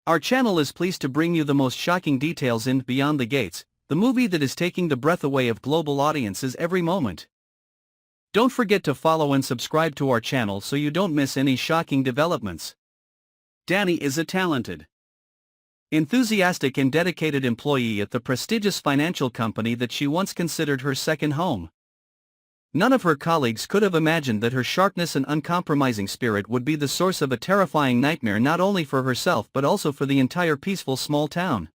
Our channel is pleased to bring you the most shocking details in Beyond the Gates, the movie that is taking the breath away of global audiences every moment. Don't forget to follow and subscribe to our channel so you don't miss any shocking developments. Dani is a talented, enthusiastic and dedicated employee at the prestigious financial company that she once considered her second home. None of her colleagues could have imagined that her sharpness and uncompromising spirit would be the source of a terrifying nightmare not only for herself but also for the entire peaceful small town.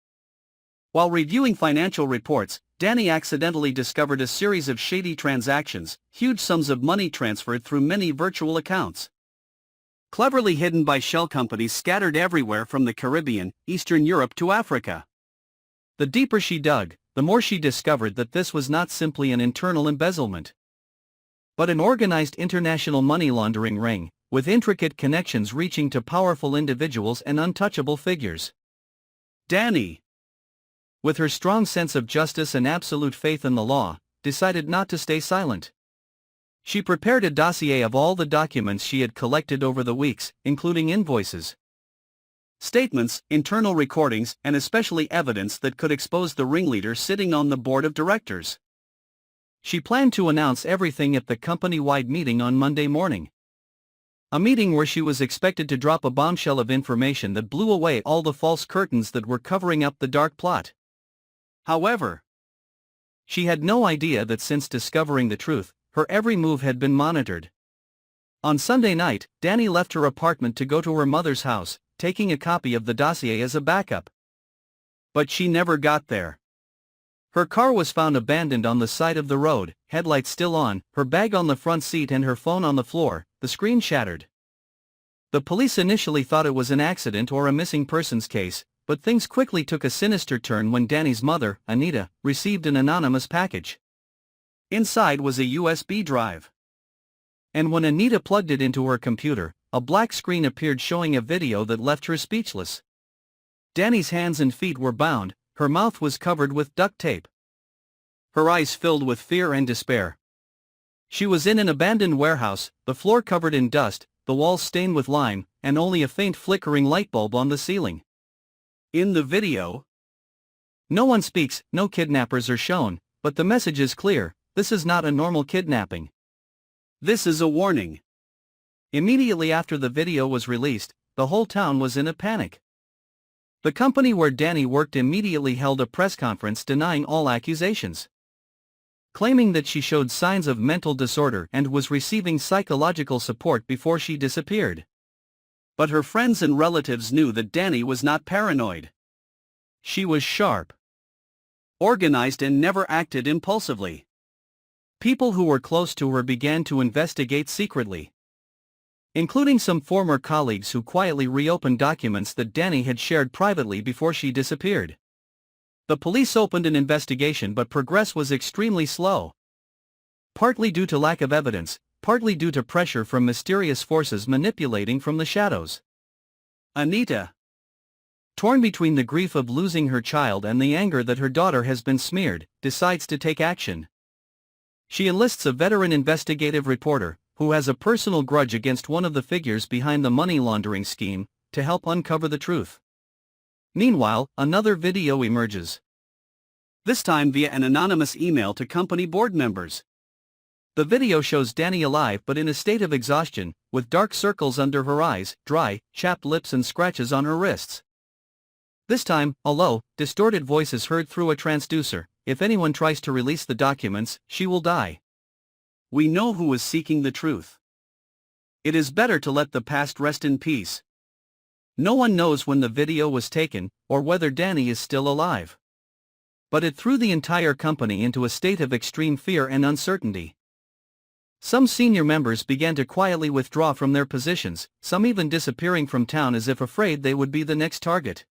While reviewing financial reports, Dani accidentally discovered a series of shady transactions, huge sums of money transferred through many virtual accounts, cleverly hidden by shell companies scattered everywhere from the Caribbean, Eastern Europe to Africa. The deeper she dug, the more she discovered that this was not simply an internal embezzlement, but an organized international money laundering ring, with intricate connections reaching to powerful individuals and untouchable figures. Dani, with her strong sense of justice and absolute faith in the law, decided not to stay silent. She prepared a dossier of all the documents she had collected over the weeks, including invoices, statements, internal recordings, and especially evidence that could expose the ringleader sitting on the board of directors. She planned to announce everything at the company-wide meeting on Monday morning. A meeting where she was expected to drop a bombshell of information that blew away all the false curtains that were covering up the dark plot. However, she had no idea that since discovering the truth, her every move had been monitored. On Sunday night, Dani left her apartment to go to her mother's house, taking a copy of the dossier as a backup. But she never got there. Her car was found abandoned on the side of the road, headlights still on, her bag on the front seat and her phone on the floor, the screen shattered. The police initially thought it was an accident or a missing persons case, but things quickly took a sinister turn when Dani's mother, Anita, received an anonymous package. Inside was a USB drive. And when Anita plugged it into her computer, a black screen appeared showing a video that left her speechless. Dani's hands and feet were bound, her mouth was covered with duct tape, her eyes filled with fear and despair. She was in an abandoned warehouse, the floor covered in dust, the walls stained with lime, and only a faint flickering light bulb on the ceiling. In the video, no one speaks, no kidnappers are shown, but the message is clear: this is not a normal kidnapping. This is a warning. Immediately after the video was released, the whole town was in a panic. The company where Dani worked immediately held a press conference denying all accusations, claiming that she showed signs of mental disorder and was receiving psychological support before she disappeared. But her friends and relatives knew that Dani was not paranoid. She was sharp, organized and never acted impulsively. People who were close to her began to investigate secretly, including some former colleagues who quietly reopened documents that Dani had shared privately before she disappeared. The police opened an investigation, but progress was extremely slow. Partly due to lack of evidence, partly due to pressure from mysterious forces manipulating from the shadows. Anita, torn between the grief of losing her child and the anger that her daughter has been smeared, decides to take action. She enlists a veteran investigative reporter, who has a personal grudge against one of the figures behind the money laundering scheme, to help uncover the truth. Meanwhile, another video emerges, this time via an anonymous email to company board members. The video shows Dani alive but in a state of exhaustion, with dark circles under her eyes, dry, chapped lips and scratches on her wrists. This time, a low, distorted voice is heard through a transducer: if anyone tries to release the documents, she will die. We know who is seeking the truth. It is better to let the past rest in peace. No one knows when the video was taken, or whether Dani is still alive. But it threw the entire company into a state of extreme fear and uncertainty. Some senior members began to quietly withdraw from their positions, some even disappearing from town as if afraid they would be the next target.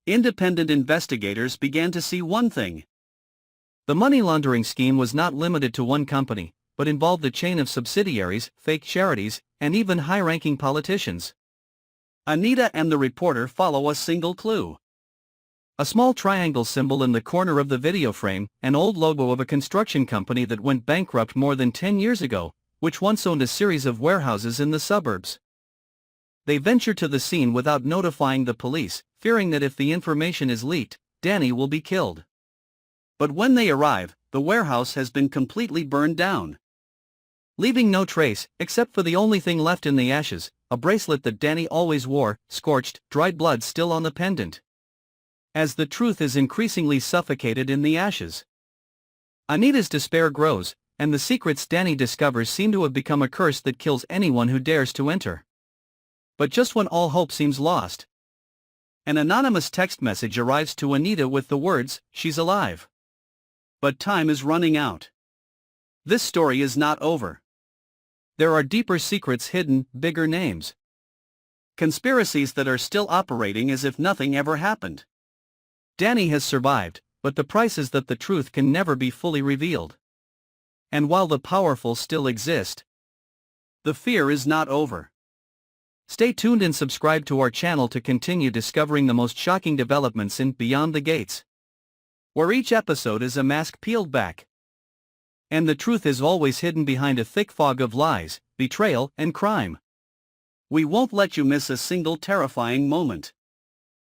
Independent investigators began to see one thing. The money laundering scheme was not limited to one company, but involved a chain of subsidiaries, fake charities, and even high-ranking politicians. Anita and the reporter follow a single clue. A small triangle symbol in the corner of the video frame, an old logo of a construction company that went bankrupt more than 10 years ago, which once owned a series of warehouses in the suburbs. They venture to the scene without notifying the police, fearing that if the information is leaked, Dani will be killed. But when they arrive, the warehouse has been completely burned down, leaving no trace, except for the only thing left in the ashes, a bracelet that Dani always wore, scorched, dried blood still on the pendant. As the truth is increasingly suffocated in the ashes, Anita's despair grows, and the secrets Dani discovers seem to have become a curse that kills anyone who dares to enter. But just when all hope seems lost, an anonymous text message arrives to Anita with the words, "She's alive." But time is running out. This story is not over. There are deeper secrets hidden, bigger names, conspiracies that are still operating as if nothing ever happened. Dani has survived, but the price is that the truth can never be fully revealed. And while the powerful still exist, the fear is not over. Stay tuned and subscribe to our channel to continue discovering the most shocking developments in Beyond the Gates, where each episode is a mask peeled back, and the truth is always hidden behind a thick fog of lies, betrayal, and crime. We won't let you miss a single terrifying moment.